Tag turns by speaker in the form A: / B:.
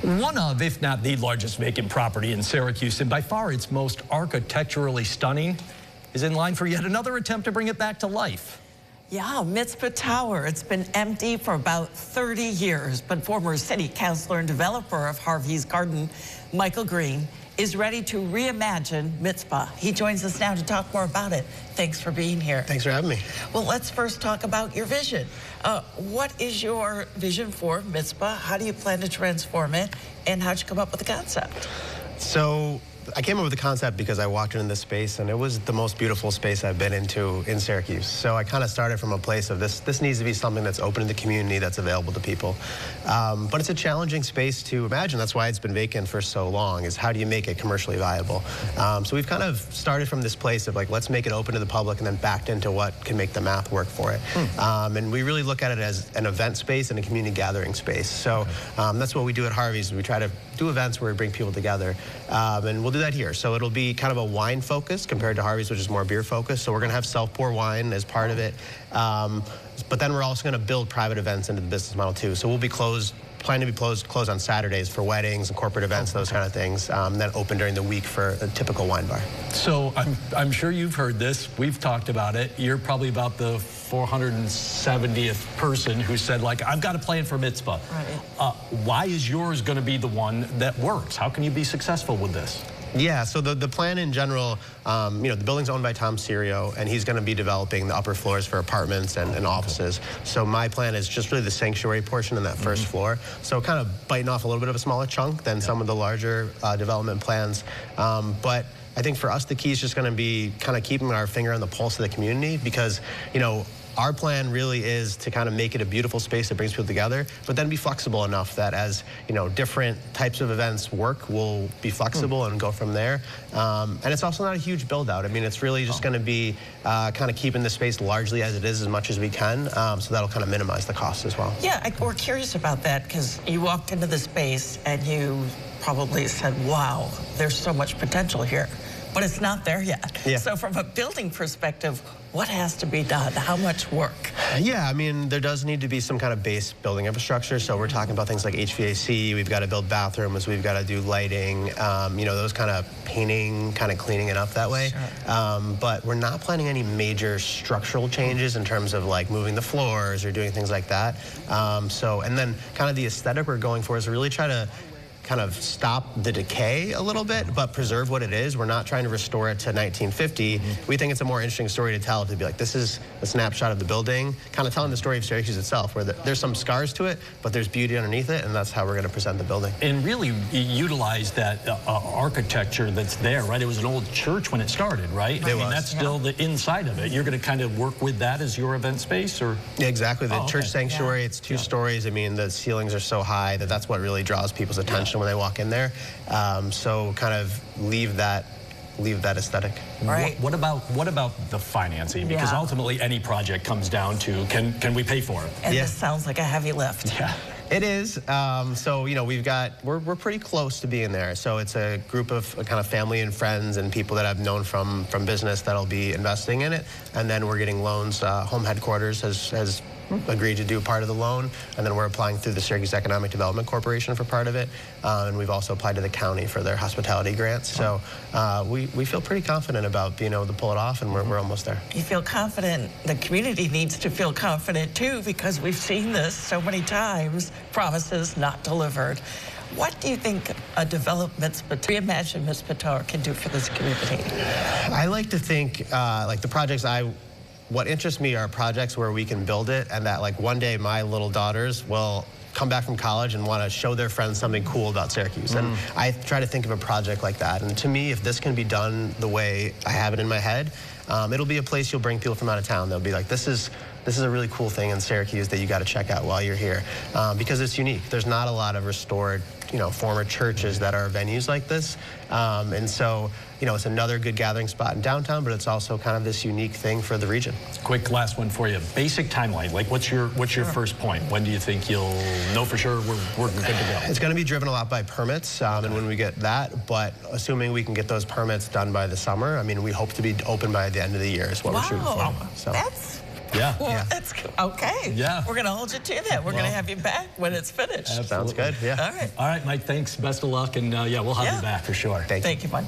A: One of, if not the largest vacant property in Syracuse, and by far its most architecturally stunning, is in line for yet another attempt to bring it back to life.
B: Yeah, Mizpah Tower. It's been empty for about 30 years, but former city councilor and developer of Harvey's Garden, Michael Green, is ready to reimagine Mizpah. He joins us now to talk more about it. Thanks for being here.
C: Thanks for having me.
B: Well, let's first talk about your vision. What is your vision for Mizpah? How do you plan to transform it? And how'd you come up with the concept?
C: So I came up with the concept because I walked into this space and it was the most beautiful space I've been into in Syracuse. So I kind of started from a place of this needs to be something that's open to the community, that's available to people. But it's a challenging space to imagine. That's why it's been vacant for so long, is how do you make it commercially viable? So we've kind of started from this place of like, let's make it open to the public, and then backed into what can make the math work for it. And we really look at it as an event space and a community gathering space. So that's what we do at Harvey's. We try to do events where we bring people together. And we'll do that here. So it'll be kind of a wine focus compared to Harvey's, which is more beer focused. So we're going to have self-pour wine as part of it. But then we're also going to build private events into the business model too. So we'll be planning to be closed on Saturdays for weddings and corporate events, those kind of things. Then open during the week for a typical wine bar.
A: So I'm sure you've heard this. We've talked about it. You're probably about the 470th person who said, like, I've got a plan for Mizpah. Right. Why is yours going to be the one that works? How can you be successful with this?
C: Yeah, so the plan in general, the building's owned by Tom Serio, and he's going to be developing the upper floors for apartments and offices. So my plan is just really the sanctuary portion in that first floor. So kind of biting off a little bit of a smaller chunk than some of the larger development plans. But I think for us, the key is just going to be kind of keeping our finger on the pulse of the community, because, our plan really is to kind of make it a beautiful space that brings people together, but then be flexible enough that as, different types of events work, we'll be flexible and go from there. And it's also not a huge build out. I mean, it's really just going to be kind of keeping the space largely as it is as much as we can. So that'll kind of minimize the cost as well.
B: Yeah, we're curious about that, because you walked into the space and you probably said, wow, there's so much potential here. But it's not there yet. Yeah. So from a building perspective, what has to be done? How much work?
C: Yeah, I mean, there does need to be some kind of base building infrastructure. So we're talking about things like HVAC. We've got to build bathrooms. We've got to do lighting, those kind of painting, kind of cleaning it up that way. Sure. But we're not planning any major structural changes in terms of like moving the floors or doing things like that. And then kind of the aesthetic we're going for is really try to kind of stop the decay a little bit, but preserve what it is. We're not trying to restore it to 1950. We think it's a more interesting story to tell, to be like, this is a snapshot of the building, kind of telling the story of Syracuse itself, where there's some scars to it, but there's beauty underneath it, and that's how we're going to present the building.
A: And really utilize that architecture that's there, right? It was an old church when it started, right?
C: It was.
A: That's still the inside of it. You're going to kind of work with that as your event space, or?
C: Yeah, exactly. The church sanctuary, it's 2 stories. I mean, the ceilings are so high that's what really draws people's attention when they walk in there. So kind of leave that aesthetic.
B: Right.
A: What about the financing? Because ultimately any project comes down to can we pay for it?
B: And this sounds like a heavy lift.
C: Yeah. It is. So we're pretty close to being there. So it's a group of kind of family and friends and people that I've known from business that'll be investing in it. And then we're getting loans. Home headquarters has agreed to do part of the loan, and then we're applying through the Syracuse Economic Development Corporation for part of it, and we've also applied to the county for their hospitality grants. So we feel pretty confident about being able to pull it off, and we're almost there.
B: You feel confident. The community needs to feel confident too, because we've seen this so many times, promises not delivered. What do you think a development, reimagined Mizpah Tower can do for this community?
C: I like to think like the projects what interests me are projects where we can build it, and that like one day my little daughters will come back from college and want to show their friends something cool about Syracuse. And I try to think of a project like that. And to me, if this can be done the way I have it in my head, it'll be a place you'll bring people from out of town. They'll be like, this is a really cool thing in Syracuse that you got to check out while you're here, because it's unique. There's not a lot of restored, former churches that are venues like this. And so, it's another good gathering spot in downtown, but it's also kind of this unique thing for the region.
A: Quick last one for you. Basic timeline. Like, what's your first point? When do you think you'll know for sure we're good to go?
C: It's going to be driven a lot by permits, and when we get that, but assuming we can get those permits done by the summer, I mean, we hope to be open by the end of the year is what we're shooting for.
B: So that's
A: Yeah.
B: Well, it's okay.
A: Yeah.
B: We're going to hold you to that. We're going to have you back when it's finished.
C: Sounds good. Yeah.
B: All right.
A: All right, Mike, thanks. Best of luck. And yeah, we'll have you back for sure.
B: Thank you, Mike.